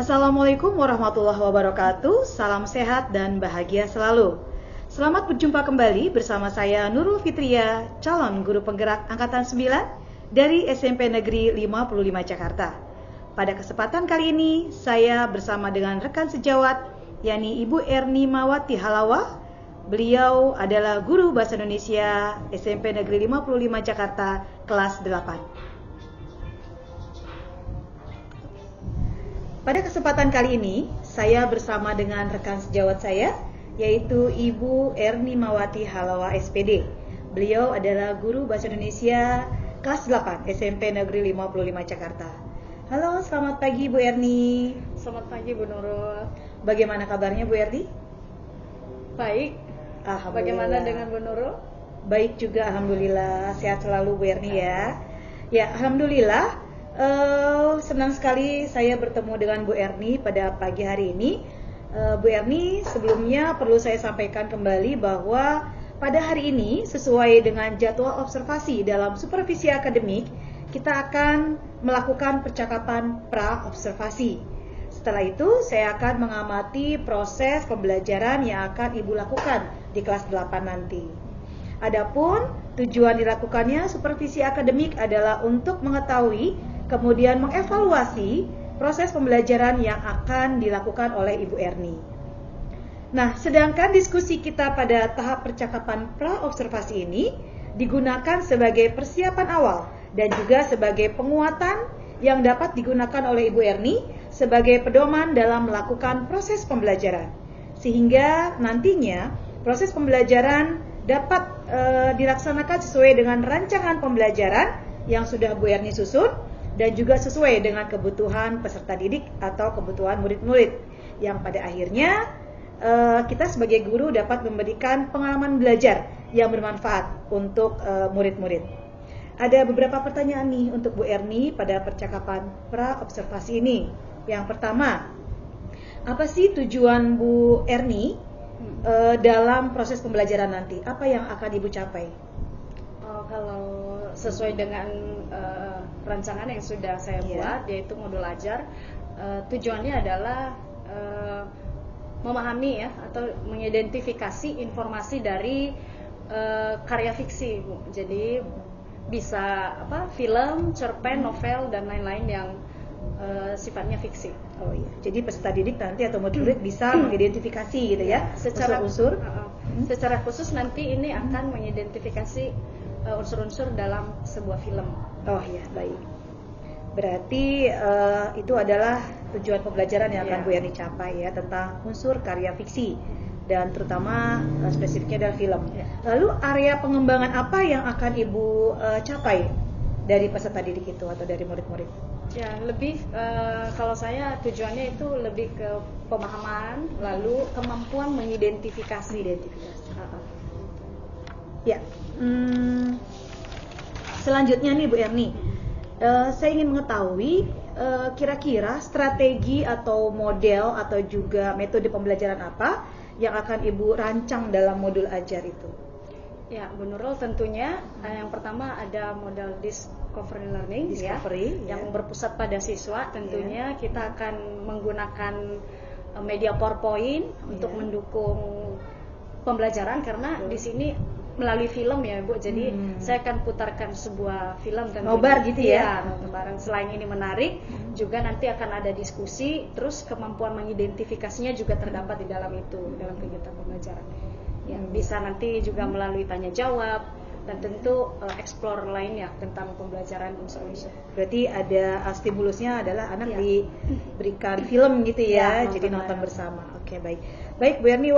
Assalamualaikum warahmatullahi wabarakatuh. Salam sehat dan bahagia selalu. Selamat berjumpa kembali bersama saya Nurul Fitria, calon guru penggerak angkatan 9 dari SMP Negeri 55 Jakarta. Pada kesempatan kali ini, saya bersama dengan rekan sejawat, yakni Ibu Erni Mawati Halawa. Beliau adalah guru Bahasa Indonesia SMP Negeri 55 Jakarta, kelas 8. Pada kesempatan kali ini, saya bersama dengan rekan sejawat saya, yaitu Ibu Erni Mawati Halawa SPD. Beliau adalah guru Bahasa Indonesia kelas 8 SMP Negeri 55 Jakarta. Halo, selamat pagi Bu Erni. Selamat pagi Bu Nurul. Bagaimana kabarnya Bu Erni? Baik. Bagaimana dengan Bu Nurul? Baik juga, alhamdulillah. Sehat selalu Bu Erni ya. Ya, alhamdulillah. Senang sekali saya bertemu dengan Bu Erni pada pagi hari ini. Bu Erni, sebelumnya perlu saya sampaikan kembali bahwa pada hari ini sesuai dengan jadwal observasi dalam supervisi akademik, kita akan melakukan percakapan pra-observasi. Setelah itu saya akan mengamati proses pembelajaran yang akan Ibu lakukan di kelas 8 nanti. Adapun tujuan dilakukannya supervisi akademik adalah untuk mengetahui kemudian mengevaluasi proses pembelajaran yang akan dilakukan oleh Ibu Erni. Nah, sedangkan diskusi kita pada tahap percakapan pra-observasi ini digunakan sebagai persiapan awal dan juga sebagai penguatan yang dapat digunakan oleh Ibu Erni sebagai pedoman dalam melakukan proses pembelajaran. Sehingga nantinya proses pembelajaran dapat dilaksanakan sesuai dengan rancangan pembelajaran yang sudah Bu Erni susun, dan juga sesuai dengan kebutuhan peserta didik atau kebutuhan murid-murid, yang pada akhirnya kita sebagai guru dapat memberikan pengalaman belajar yang bermanfaat untuk murid-murid. Ada beberapa pertanyaan nih untuk Bu Erni pada percakapan pra-observasi ini. Yang pertama, apa sih tujuan Bu Erni dalam proses pembelajaran nanti? Apa yang akan Ibu capai? Kalau sesuai dengan rancangan yang sudah saya buat, yaitu modul ajar, tujuannya adalah memahami ya atau mengidentifikasi informasi dari karya fiksi, Bu. Jadi bisa film, cerpen, novel dan lain-lain yang sifatnya fiksi. Oh iya. Jadi peserta didik nanti atau murid bisa mengidentifikasi gitu ya, secara unsur-unsur. Secara khusus nanti ini akan mengidentifikasi unsur-unsur dalam sebuah film. Oh ya, baik. Berarti itu adalah tujuan pembelajaran yang akan Bu Erni capai ya, tentang unsur karya fiksi dan terutama spesifiknya adalah film. Lalu area pengembangan apa yang akan Ibu capai dari peserta didik itu atau dari murid-murid? Ya, lebih kalau saya tujuannya itu lebih ke pemahaman, lalu kemampuan mengidentifikasi. Ya. Selanjutnya nih Bu Erni, saya ingin mengetahui kira-kira strategi atau model atau juga metode pembelajaran apa yang akan Ibu rancang dalam modul ajar itu? Ya, Bu Nurul, tentunya yang pertama ada model discovery learning yang berpusat pada siswa. Tentunya kita akan menggunakan media PowerPoint untuk mendukung pembelajaran karena di sini melalui film ya Bu, jadi saya akan putarkan sebuah film dan nobar gitu ya. Barang selain ini menarik, juga nanti akan ada diskusi, terus kemampuan mengidentifikasinya juga terdapat di dalam itu, dalam kegiatan pembelajaran. Ya, bisa nanti juga melalui tanya jawab dan tentu explore lainnya tentang pembelajaran unsur-unsur. Berarti ada stimulusnya adalah anak diberikan film gitu ya, jadi nonton bersama. Oke, baik. Baik Bu Erni,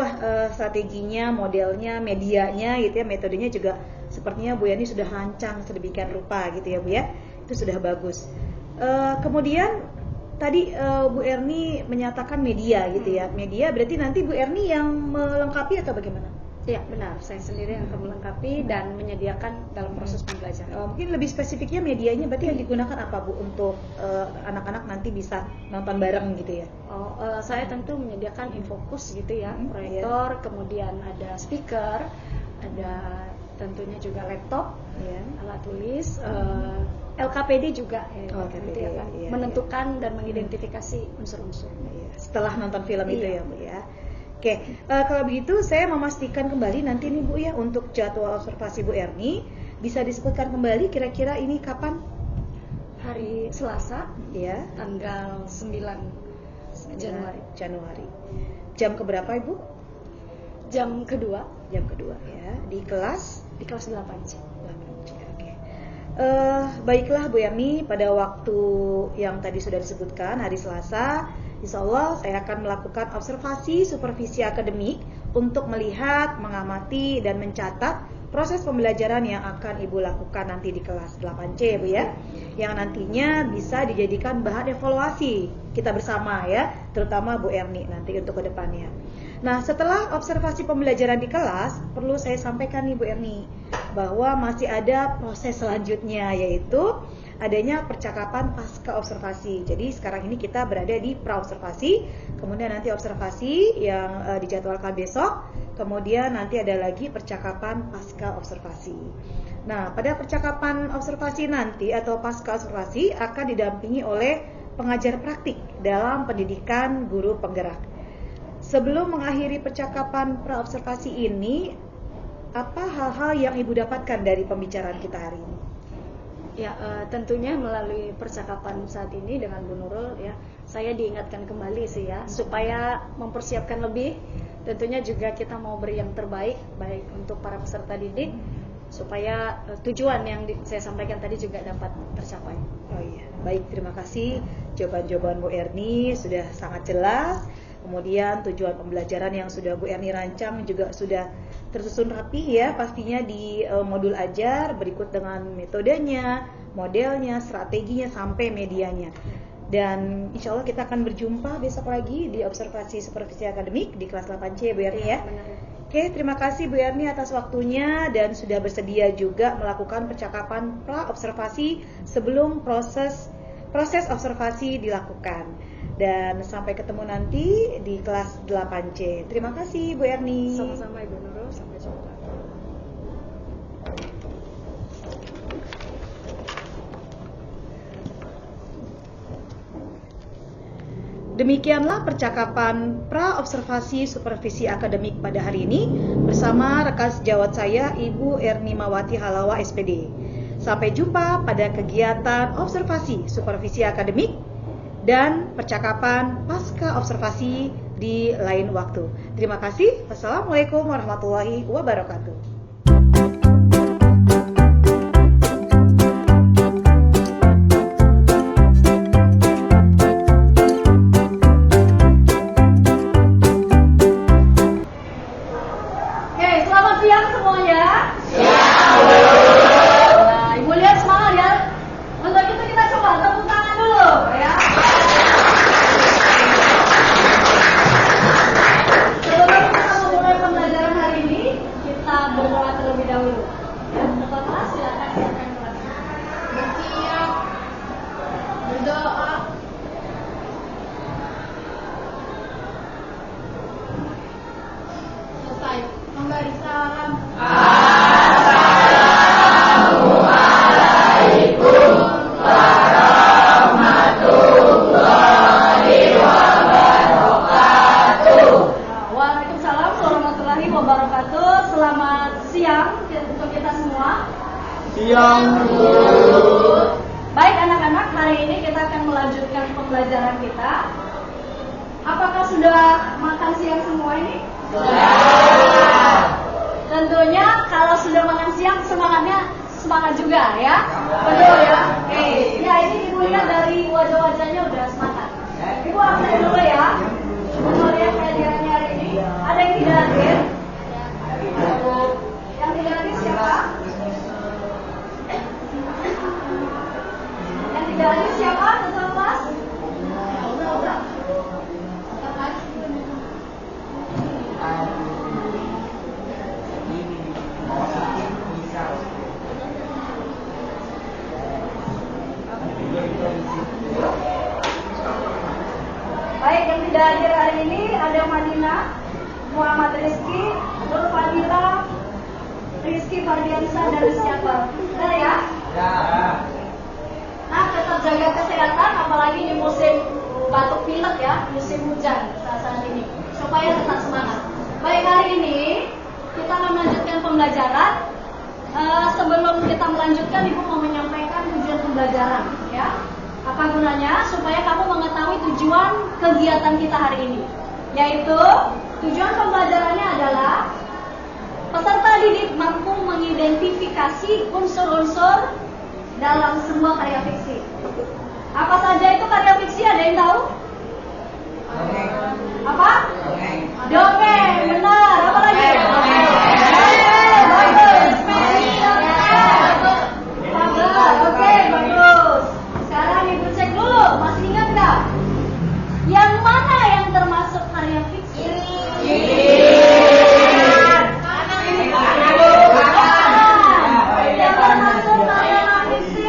strateginya, modelnya, medianya gitu ya, metodenya juga sepertinya Bu Erni sudah rancang sedemikian rupa gitu ya Bu ya. Itu sudah bagus. Kemudian tadi Bu Erni menyatakan media gitu ya. Media berarti nanti Bu Erni yang melengkapi atau bagaimana? Ya, benar. Saya sendiri yang akan melengkapi dan menyediakan dalam proses pembelajaran. Mungkin lebih spesifiknya medianya berarti yang digunakan apa Bu untuk anak-anak nanti bisa nonton bareng gitu ya? Saya tentu menyediakan infokus gitu ya, proyektor, kemudian ada speaker, ada tentunya juga laptop, alat tulis, LKPD juga ya, LKPD, nanti akan menentukan dan mengidentifikasi unsur-unsur. Setelah nonton film itu ya Bu ya. Oke, kalau begitu saya memastikan kembali nanti nih Bu ya untuk jadwal observasi Bu Erni bisa disebutkan kembali kira-kira ini kapan? Hari Selasa ya, tanggal 9 Januari. Jam keberapa Ibu? Jam kedua ya, di kelas 8C. Oke. Baiklah Bu Erni, pada waktu yang tadi sudah disebutkan hari Selasa, insya Allah saya akan melakukan observasi supervisi akademik untuk melihat, mengamati, dan mencatat proses pembelajaran yang akan Ibu lakukan nanti di kelas 8C Bu ya, yang nantinya bisa dijadikan bahan evaluasi kita bersama ya, terutama Bu Erni nanti untuk kedepannya. Nah, setelah observasi pembelajaran di kelas, perlu saya sampaikan nih Bu Erni, bahwa masih ada proses selanjutnya, yaitu adanya percakapan pasca observasi. Jadi sekarang ini kita berada di pra-observasi, kemudian nanti observasi yang dijadwalkan besok, kemudian nanti ada lagi percakapan pasca observasi. Nah, pada percakapan observasi nanti atau pasca observasi akan didampingi oleh pengajar praktik dalam pendidikan guru penggerak. Sebelum mengakhiri percakapan pra-observasi ini, apa hal-hal yang Ibu dapatkan dari pembicaraan kita hari ini? Ya, tentunya melalui percakapan saat ini dengan Bu Nurul ya, saya diingatkan kembali sih ya, supaya mempersiapkan lebih. Tentunya juga kita mau beri yang terbaik, baik untuk para peserta didik, supaya tujuan yang saya sampaikan tadi juga dapat tercapai. Oh iya, baik, terima kasih. Jawaban-jawaban Bu Erni sudah sangat jelas. Kemudian tujuan pembelajaran yang sudah Bu Erni rancang juga sudah tersusun rapi ya, pastinya di modul ajar berikut dengan metodenya, modelnya, strateginya, sampai medianya. Dan insya Allah kita akan berjumpa besok lagi di observasi supervisi akademik di kelas 8C Bu Erni ya. Oke, terima kasih Bu Erni atas waktunya dan sudah bersedia juga melakukan percakapan pra-observasi sebelum proses observasi dilakukan. Dan sampai ketemu nanti di kelas 8C. Terima kasih Bu Erni. Sama-sama Ibu Nurul, sampai jumpa. Demikianlah percakapan pra-observasi supervisi akademik pada hari ini bersama rekan sejawat saya Ibu Erni Mawati Halawa SPD. Sampai jumpa pada kegiatan observasi supervisi akademik dan percakapan pasca observasi di lain waktu. Terima kasih. Wassalamualaikum warahmatullahi wabarakatuh. Baik anak-anak, hari ini kita akan melanjutkan pembelajaran kita. Apakah sudah makan siang semua ini? Sudah. Tentunya kalau sudah makan siang semangatnya semangat juga ya. Betul ya? Oke. Ya, ini Ibu lihat dari wajah-wajahnya udah semangat. Ibu absen dulu ya. Mau lihat kehadirannya hari ini. Ada yang tidak hadir? Yang tidak hadir siapa? Yang tidak hadir siapa? Tetap kelas? Udah. Baik, yang tidak hadir hari ini ada Madinah, Muhammad Rizky, Nur Fadila, Rizky Fardiansa, dan siapa? Benar ya? Ya. hujan saat ini supaya tetap semangat. Baik, hari ini kita akan melanjutkan pembelajaran. Sebelum kita melanjutkan, Ibu mau menyampaikan tujuan pembelajaran, ya. Apa gunanya? Supaya kamu mengetahui tujuan kegiatan kita hari ini. Yaitu tujuan pembelajarannya adalah peserta didik mampu mengidentifikasi unsur-unsur dalam sebuah karya fiksi. Apa saja itu karya fiksi? Ada yang tahu? Apa? Dongeng, benar. Apa lagi? Bagus. Oke, bagus. Sekarang Ibu cek dulu, masih ingat nggak? Yang mana yang termasuk karya fiksi? Yang termasuk karya fiksi.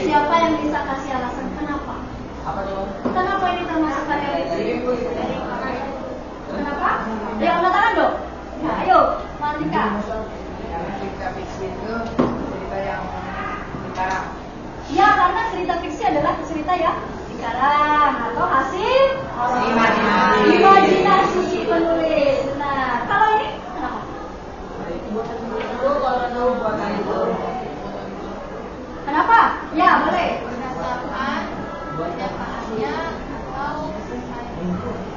Siapa yang bisa kasih alasan kenapa? Kenapa ini termasuk karya fiksi? Kenapa? Ya, angkat tangan dong. Ya, ayo, Martika. Karena cerita fiksi itu cerita yang dikarang. Ya, karena cerita fiksi adalah cerita yang dikarang atau hasil imajinasi si penulis. Nah, kalau ini kenapa? Kalau tahu buatan itu. Kenapa? Ya, boleh. Berdasarkan kenyataannya atau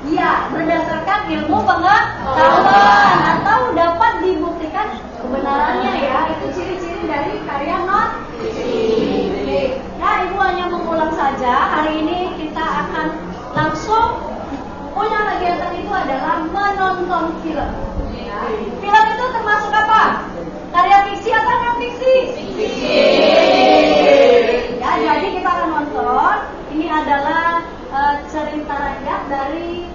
Iya, berdasarkan ilmu pengetahuan atau dapat dibuktikan kebenarannya, ya. Itu ciri-ciri dari karya non fiksi. Nah, Ibu hanya mengulang saja. Hari ini kita akan langsung punya kegiatan itu adalah menonton film. Ya. Film itu termasuk apa? Karya fiksi atau non fiksi? Fiksi. Ya, jadi kita akan nonton. Ini adalah cerita rakyat dari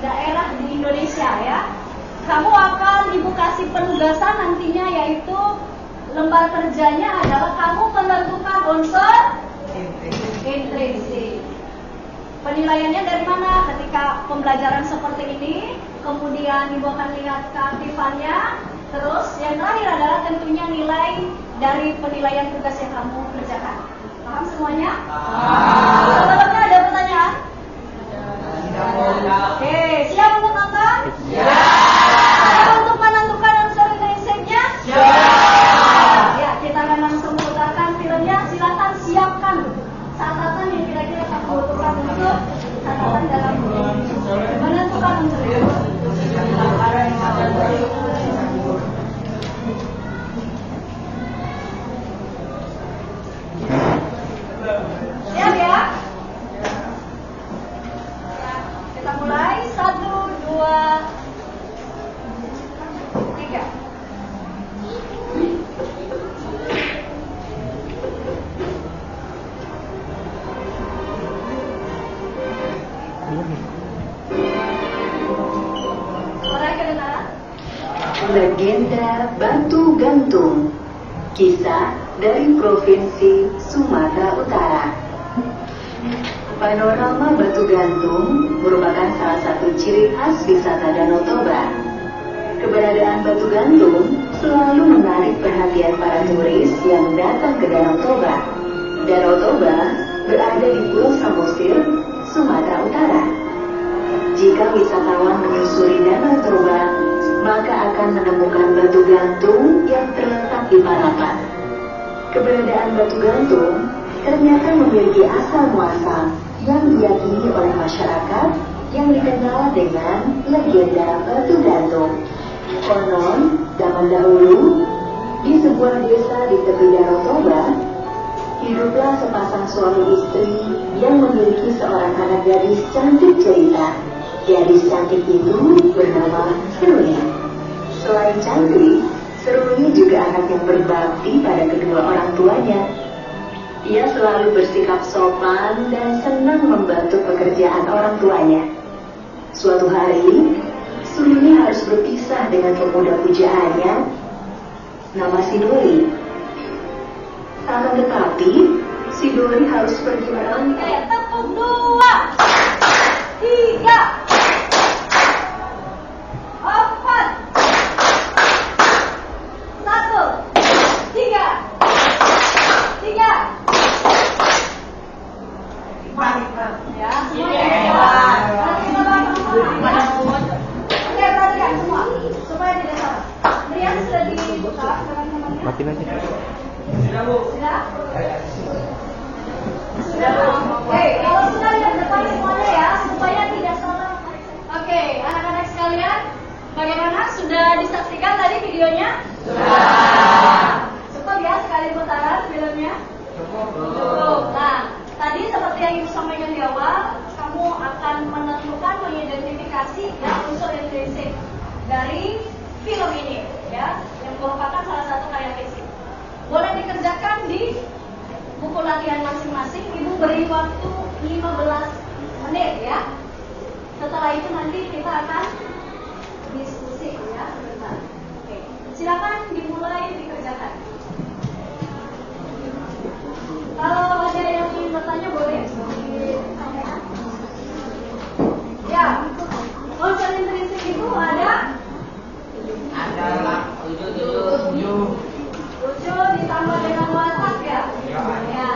daerah di Indonesia, ya. Kamu akan Ibu kasih penugasan nantinya, yaitu lembar kerjanya adalah kamu menentukan unsur intrinsik. Penilaiannya dari mana? Ketika pembelajaran seperti ini, kemudian Ibu akan lihat keaktifannya. Terus yang terakhir adalah tentunya nilai dari penilaian tugas yang kamu kerjakan. Paham semuanya? Sebelumnya ada pertanyaan? Oke, siap untuk nonton? Siap untuk menentukan unsur intrinsiknya? Ya, kita akan langsung putarkan filmnya. Silakan siapkan catatan yang kira-kira kamu butuhkan untuk catatan dalam menentukan unsur intrinsiknya. Siap ya? Kita mulai. 1, 2, 3. Suara kedengaran? Legenda Batu Gantung. Kisah dari Provinsi Sumatera Utara. Panorama Batu Gantung merupakan salah satu ciri khas wisata Danau Toba. Keberadaan Batu Gantung selalu menarik perhatian para turis yang datang ke Danau Toba. Danau Toba berada di Pulau Samosir, Sumatera Utara. Jika wisatawan menyusuri Danau Toba, maka akan menemukan batu gantung yang terletak di Parapat. Keberadaan batu gantung ternyata memiliki asal muasal yang diyakini oleh masyarakat yang dikenal dengan legenda batu gantung. Konon, zaman dahulu, di sebuah desa di tepi Danau Toba, hiduplah sepasang suami istri yang memiliki seorang anak gadis cantik jelita. Gadis cantik itu bernama Seruni. Selain cantik, Seruni juga anak yang berbakti pada kedua orang tuanya. Ia selalu bersikap sopan dan senang membantu pekerjaan orang tuanya. Suatu hari, Seruni harus berpisah dengan pemuda pujaannya, nama Sidori. Akan tetapi, Sidori harus pergi merantau. Tepuk 2, 3, 4, 1, 3, 3. Ya, semuanya Sudah. Oke, kalau sudah lihat depan semuanya ya, supaya tidak salah. Oke, anak-anak sekalian, bagaimana? Sudah disaksikan tadi videonya? Sudah. Cukup ya sekali putaran filmnya? Cukup. Nah, tadi seperti yang Ibu sampaikan di awal, kamu akan menentukan, mengidentifikasi ya unsur intrinsik dari film ini ya, yang merupakan salah satu karya fiksi. Boleh dikerjakan di buku latihan masing-masing. Ibu beri waktu 15 menit ya. Setelah itu nanti kita akan diskusi ya. Bentar. Oke. Silakan dimulai dikerjakan. Kalau ada yang ingin bertanya boleh disampaikan. Ya, unsur intrinsik itu ada 7 ditambah dengan watak ya. Ya.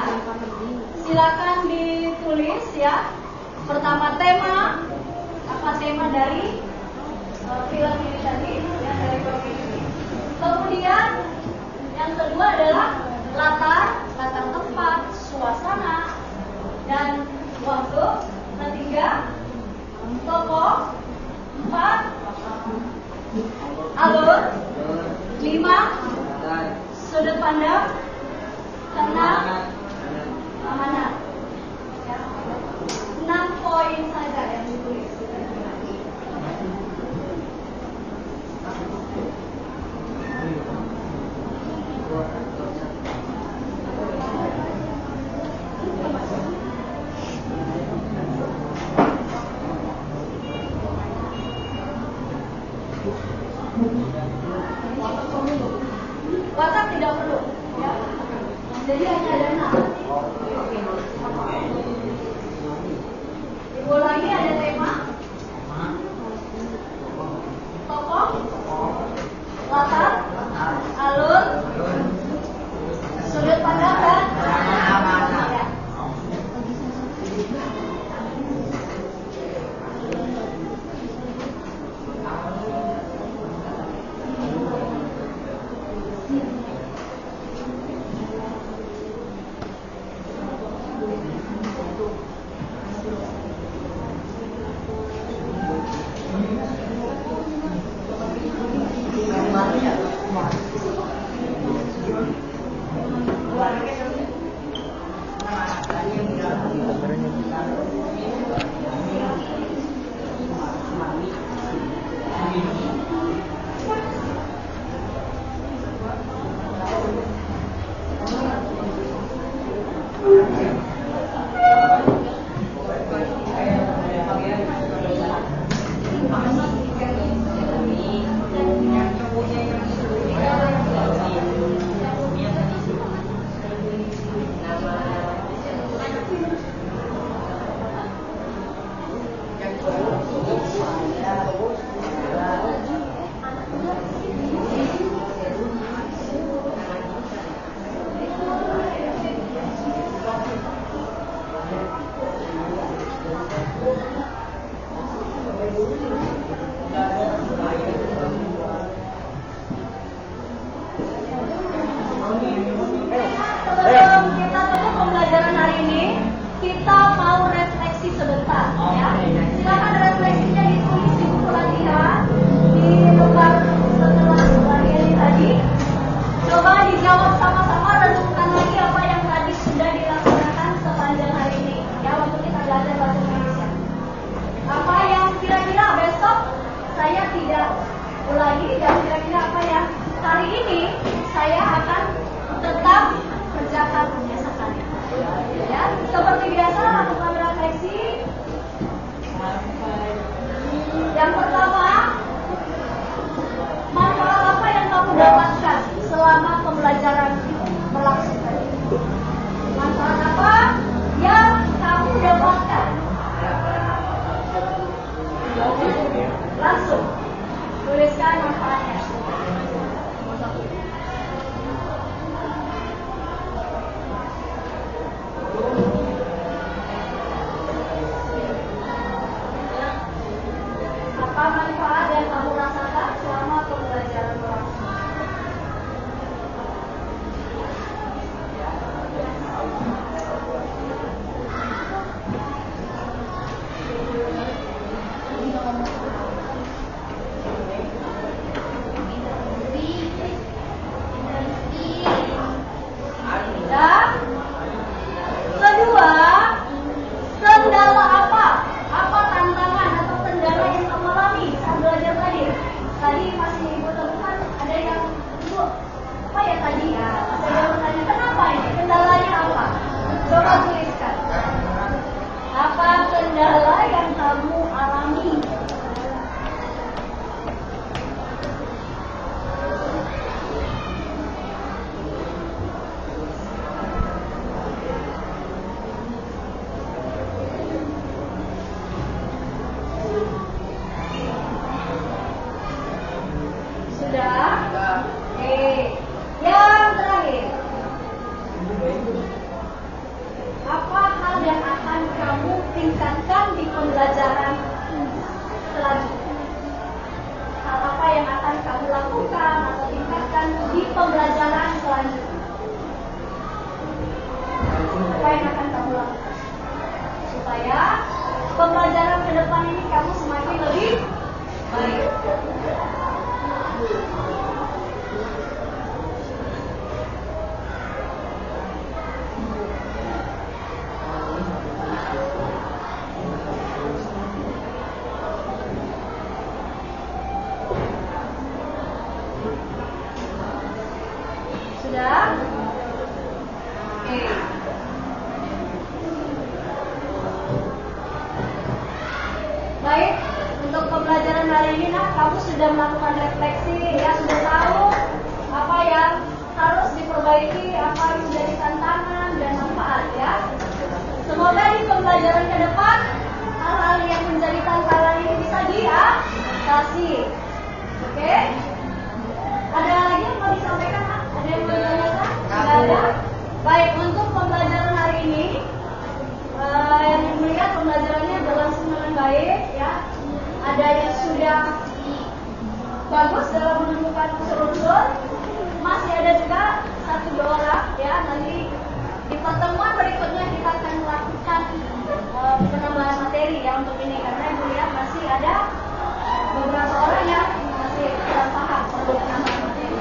Silakan ditulis ya. Pertama tema, apa tema dari film ini tadi ya, dari film ini. Kemudian yang kedua adalah latar tempat, suasana dan waktu. Ketiga tokoh. 4 alur. 5 sudut pandang. 6 amanat. 6 poin saja yang ditulis. Watak tidak perlu ya. Jadi hanya ada 6. Diulangi, ada tema, tokoh, latar, alur, sudut pandang dan ya. Yang pertama, manfaat apa yang kamu dapatkan selama pembelajaran depan ini kamu semakin lebih baik. Sudah? Oke. Baik, untuk pembelajaran hari ini kamu sudah melakukan refleksi, ya sudah tahu apa yang harus diperbaiki, apa yang menjadi tantangan dan manfaat ya. Semoga di pembelajaran ke depan hal-hal yang menjadi tantangan ini bisa diatasi. Oke? Ada lagi yang mau disampaikan, Pak? Ada yang mau ditanyakan? Tidak ada? Baik, untuk pembelajaran hari ini yang melihat pembelajarannya berlangsung dengan baik ya. Ada yang sudah bagus dalam menemukan unsur-unsur, masih ada juga 1-2 orang ya. Nanti di pertemuan berikutnya kita akan melakukan penambahan materi ya untuk ini, karena Ibu lihat masih ada beberapa orang yang masih kurang paham perlu penambahan materi.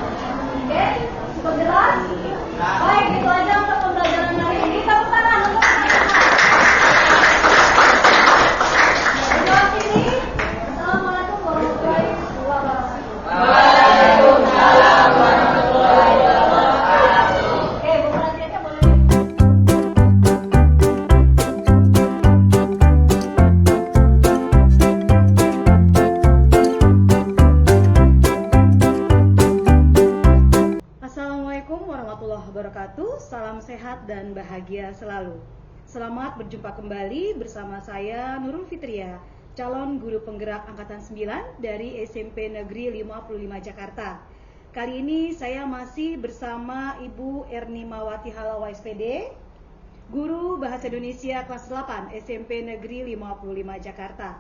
Oke, cukup jelas? Baik, itu aja untuk pembelajaran hari ini. Tepuk tangan untuk Assalamualaikum warahmatullahi wabarakatuh. Waalaikumsalam warahmatullahi wabarakatuh. Oke, Bu Pratiaca boleh. Assalamualaikum warahmatullahi wabarakatuh. Salam sehat dan bahagia selalu. Selamat berjumpa kembali bersama saya Nurul Fitria, calon guru penggerak angkatan 9 dari SMP Negeri 55 Jakarta. Kali ini saya masih bersama Ibu Erni Mawati Halawa SPD, guru Bahasa Indonesia kelas 8 SMP Negeri 55 Jakarta,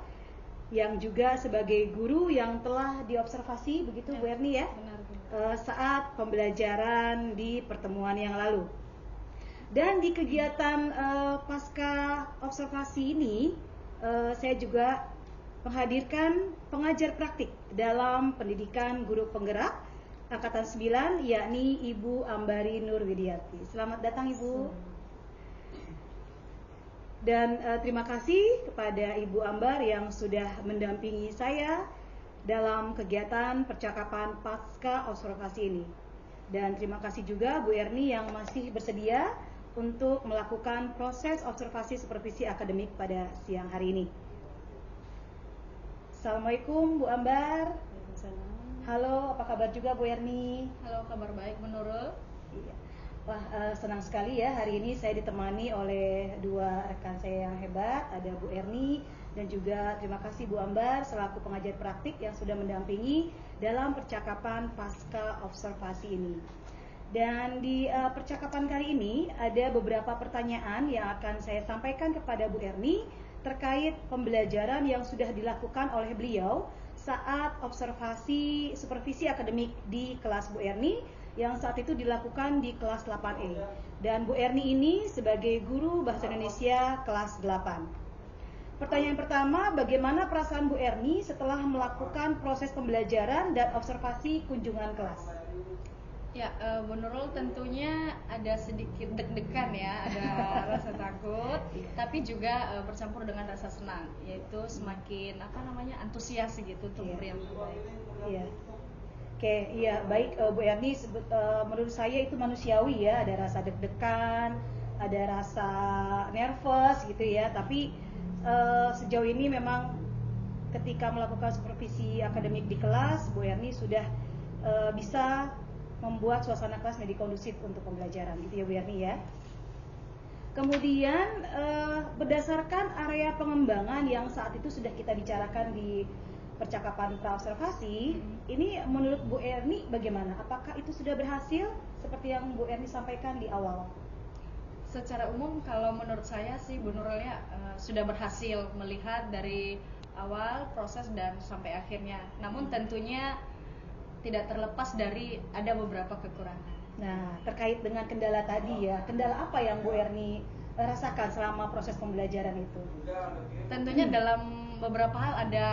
yang juga sebagai guru yang telah diobservasi, begitu Bu Erni ya? Benar. Saat pembelajaran di pertemuan yang lalu. Dan di kegiatan pasca observasi ini, saya juga menghadirkan pengajar praktik dalam pendidikan guru penggerak angkatan 9, yakni Ibu Ambari Nurwidiati. Selamat datang Ibu. Dan terima kasih kepada Ibu Ambar yang sudah mendampingi saya dalam kegiatan percakapan pasca observasi ini. Dan terima kasih juga Bu Erni yang masih bersedia untuk melakukan proses observasi supervisi akademik pada siang hari ini. Assalamualaikum Bu Ambar. Halo, apa kabar juga Bu Erni? Halo, kabar baik Bu Nurul. Iya. Wah, senang sekali ya hari ini saya ditemani oleh 2 rekan saya yang hebat, ada Bu Erni dan juga terima kasih Bu Ambar selaku pengajar praktik yang sudah mendampingi dalam percakapan pasca observasi ini. Dan di percakapan kali ini ada beberapa pertanyaan yang akan saya sampaikan kepada Bu Erni terkait pembelajaran yang sudah dilakukan oleh beliau saat observasi supervisi akademik di kelas Bu Erni yang saat itu dilakukan di kelas 8E. Dan Bu Erni ini sebagai guru Bahasa Indonesia kelas 8. Pertanyaan pertama, bagaimana perasaan Bu Erni setelah melakukan proses pembelajaran dan observasi kunjungan kelas? Ya, Bu Nurul tentunya ada sedikit deg-degan ya, ada rasa takut, tapi juga bercampur dengan rasa senang, yaitu semakin antusias gitu untuk beri yang terbaik. Iya. Oke, iya baik Bu Erni, menurut saya itu manusiawi ya, ada rasa deg-degan, ada rasa nervous gitu ya, tapi sejauh ini memang ketika melakukan supervisi akademik di kelas, Bu Erni sudah bisa membuat suasana kelas menjadi kondusif untuk pembelajaran gitu ya Bu Erni ya. Kemudian berdasarkan area pengembangan yang saat itu sudah kita bicarakan di percakapan pra-observasi, ini menurut Bu Erni bagaimana? Apakah itu sudah berhasil seperti yang Bu Erni sampaikan di awal? Secara umum kalau menurut saya sih Bu Nurul ya sudah berhasil melihat dari awal proses dan sampai akhirnya. Namun tentunya tidak terlepas dari ada beberapa kekurangan. Nah, terkait dengan kendala tadi ya, kendala apa yang Bu Erni rasakan selama proses pembelajaran itu? Tentunya dalam beberapa hal ada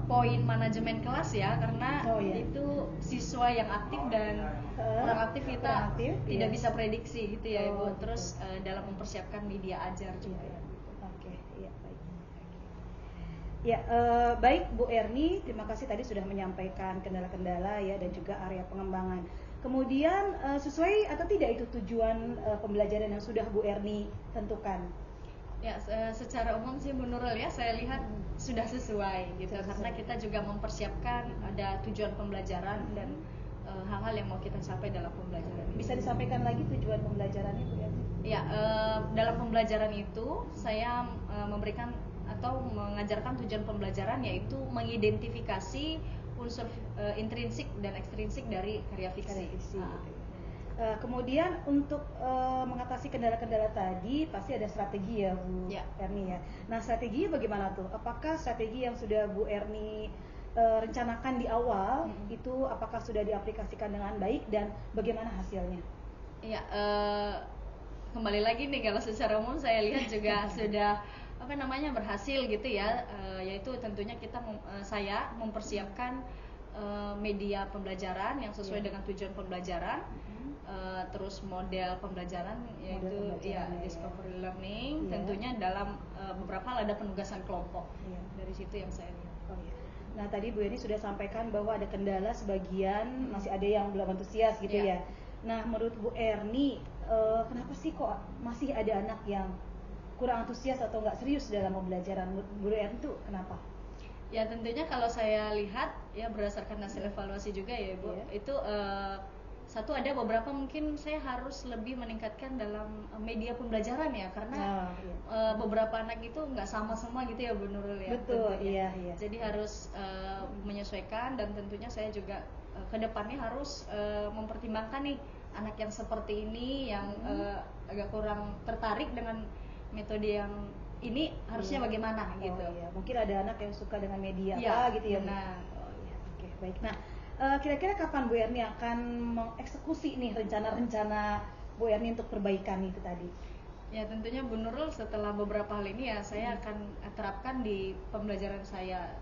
poin manajemen kelas ya, karena itu siswa yang aktif dan kurang aktif kita tidak bisa prediksi gitu ya Ibu. Terus dalam mempersiapkan media ajar juga. Oke, iya baik. Ya, baik Bu Erni, terima kasih tadi sudah menyampaikan kendala-kendala ya dan juga area pengembangan. Kemudian sesuai atau tidak itu tujuan pembelajaran yang sudah Bu Erni tentukan? Ya, secara umum sih Bu Nurul ya, saya lihat sudah sesuai gitu, karena kita juga mempersiapkan ada tujuan pembelajaran dan hal-hal yang mau kita capai dalam pembelajaran. Bisa disampaikan lagi tujuan pembelajarannya Bu Erni? Ya, dalam pembelajaran itu saya memberikan atau mengajarkan tujuan pembelajaran yaitu mengidentifikasi unsur intrinsik dan ekstrinsik dari karya fiksi. Kemudian untuk mengatasi kendala-kendala tadi pasti ada strategi ya Bu Erni ya. Nah strateginya bagaimana tuh? Apakah strategi yang sudah Bu Erni rencanakan di awal itu apakah sudah diaplikasikan dengan baik dan bagaimana hasilnya? Iya, kembali lagi nih kalau secara umum saya lihat juga sudah berhasil gitu ya, yaitu tentunya saya mempersiapkan media pembelajaran yang sesuai dengan tujuan pembelajaran, terus model pembelajaran yaitu discovery learning, tentunya dalam beberapa hal ada penugasan kelompok. Dari situ yang saya lihat. Nah tadi Bu Erni sudah sampaikan bahwa ada kendala sebagian masih ada yang belum antusias gitu ya. Nah menurut Bu Erni kenapa sih kok masih ada anak yang kurang antusias atau nggak serius dalam pembelajaran? Bu Erni itu kenapa? Ya tentunya kalau saya lihat ya berdasarkan hasil evaluasi juga ya Bu, itu satu ada beberapa mungkin saya harus lebih meningkatkan dalam media pembelajaran ya, karena beberapa anak itu nggak sama semua gitu ya Bu Nurul ya. Betul, iya. Jadi harus menyesuaikan dan tentunya saya juga kedepannya harus mempertimbangkan nih anak yang seperti ini yang agak kurang tertarik dengan metode yang ini harusnya bagaimana gitu. Mungkin ada anak yang suka dengan media apa gitu ya. Oke, baik. Nah, kira-kira kapan Bu Erni akan mengeksekusi nih rencana-rencana Bu Erni untuk perbaikan itu tadi? Ya tentunya Bu Nurul setelah beberapa hal ini ya saya akan terapkan di pembelajaran saya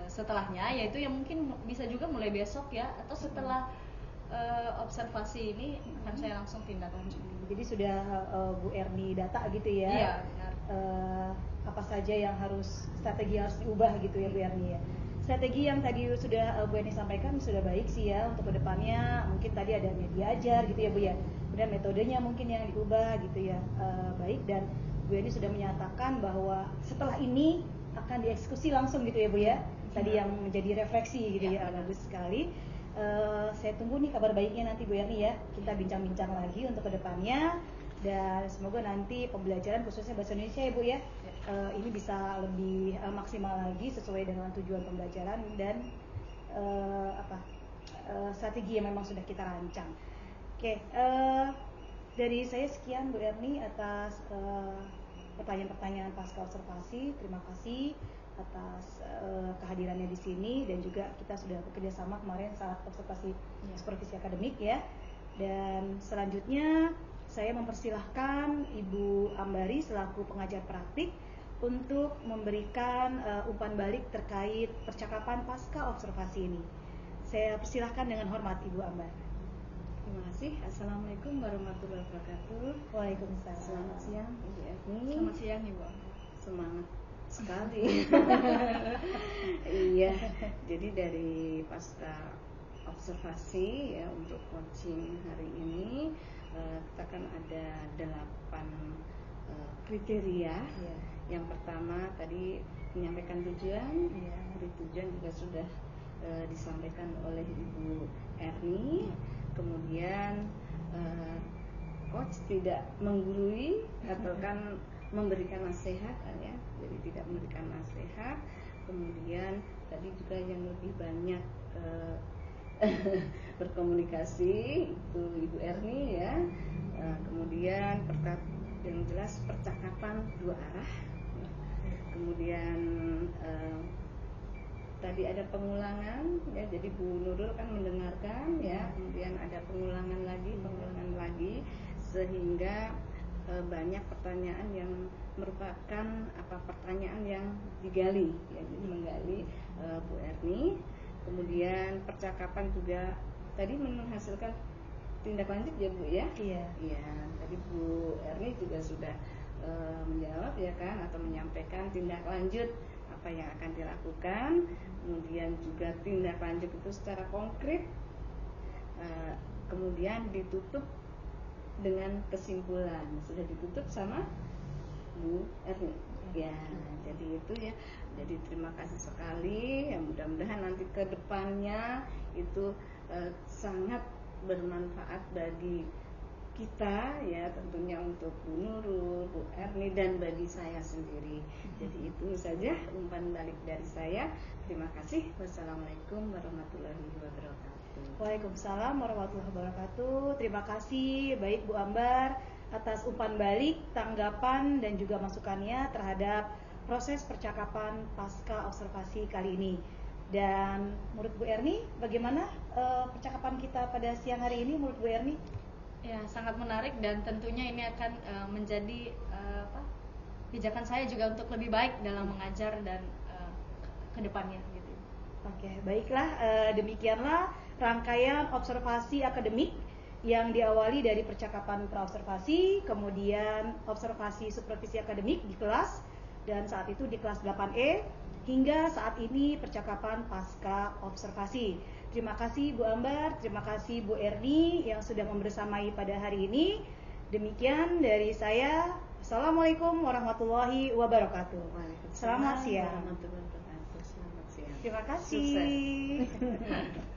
setelahnya, yaitu yang mungkin bisa juga mulai besok ya, atau setelah observasi ini akan saya langsung tindak lanjut. Jadi sudah Bu Erni data gitu ya? Iya benar. Apa saja yang strategi harus diubah gitu ya Bu Erni ya? Strategi yang tadi sudah Bu Erni sampaikan sudah baik sih ya untuk kedepannya. Mungkin tadi ada media ajar gitu ya Bu ya. Kemudian metodenya mungkin yang diubah gitu ya. Baik, dan Bu Erni sudah menyatakan bahwa setelah ini akan dieksekusi langsung gitu ya Bu ya. Tadi yang menjadi refleksi gitu ya. Bagus sekali. Saya tunggu nih kabar baiknya nanti Bu Erni ya. Kita bincang-bincang lagi untuk kedepannya. Dan semoga nanti pembelajaran khususnya bahasa Indonesia ya Bu ya, ini bisa lebih maksimal lagi sesuai dengan tujuan pembelajaran dan strategi yang memang sudah kita rancang. Oke, dari saya sekian Bu Erni atas pertanyaan-pertanyaan pasca observasi. Terima kasih atas kehadirannya di sini dan juga kita sudah bekerja sama kemarin saat observasi supervisi akademik ya. Dan selanjutnya saya mempersilahkan Ibu Ambari selaku pengajar praktik untuk memberikan umpan balik terkait percakapan pasca observasi ini. Saya persilahkan dengan hormat Ibu Ambar. Terima kasih. Assalamualaikum warahmatullahi wabarakatuh. Waalaikumsalam. Selamat siang Ibu Erni. Selamat siang Ibu. Semangat sekali. Iya. Jadi dari pasca observasi ya untuk coaching hari ini kita kan ada 8 kriteria. Yang pertama tadi menyampaikan tujuan. Dari tujuan juga sudah disampaikan oleh Ibu Erni. Kemudian coach tidak menggurui atau kan memberikan nasihat ya, jadi tidak memberikan nasihat. Kemudian tadi juga yang lebih banyak berkomunikasi itu Ibu Erni ya. Kemudian yang jelas percakapan 2 arah. Kemudian tadi ada pengulangan ya, jadi Bu Nurul kan mendengarkan ya, kemudian ada pengulangan lagi sehingga banyak pertanyaan yang merupakan pertanyaan yang digali, ya, jadi menggali Bu Erni. Kemudian percakapan juga tadi menghasilkan tindak lanjut ya Bu ya. Iya. Iya, tadi Bu Erni juga sudah menjawab ya kan, atau menyampaikan tindak lanjut apa yang akan dilakukan. Kemudian juga tindak lanjut itu secara konkret, kemudian ditutup dengan kesimpulan. Sudah ditutup sama Bu Erni ya. Jadi itu ya, jadi terima kasih sekali ya, mudah-mudahan nanti ke depannya itu sangat bermanfaat bagi kita ya, tentunya untuk Bu Nurul, Bu Erni, dan bagi saya sendiri. Jadi itu saja umpan balik dari saya. Terima kasih. Wassalamualaikum warahmatullahi wabarakatuh. Waalaikumsalam warahmatullahi wabarakatuh. Terima kasih baik Bu Ambar atas umpan balik, tanggapan dan juga masukannya terhadap proses percakapan pasca observasi kali ini. Dan menurut Bu Erni, bagaimana percakapan kita pada siang hari ini menurut Bu Erni? Ya, sangat menarik dan tentunya ini akan menjadi pijakan saya juga untuk lebih baik dalam mengajar dan ke depannya gitu. Oke, baiklah, demikianlah rangkaian observasi akademik yang diawali dari percakapan praobservasi, kemudian observasi supervisi akademik di kelas, dan saat itu di kelas 8E, hingga saat ini percakapan pasca observasi. Terima kasih Bu Ambar, terima kasih Bu Erni yang sudah membersamai pada hari ini. Demikian dari saya. Assalamualaikum warahmatullahi wabarakatuh. Selamat siang. Warahmatullahi wabarakatuh. Selamat siang. Terima kasih. Sukses.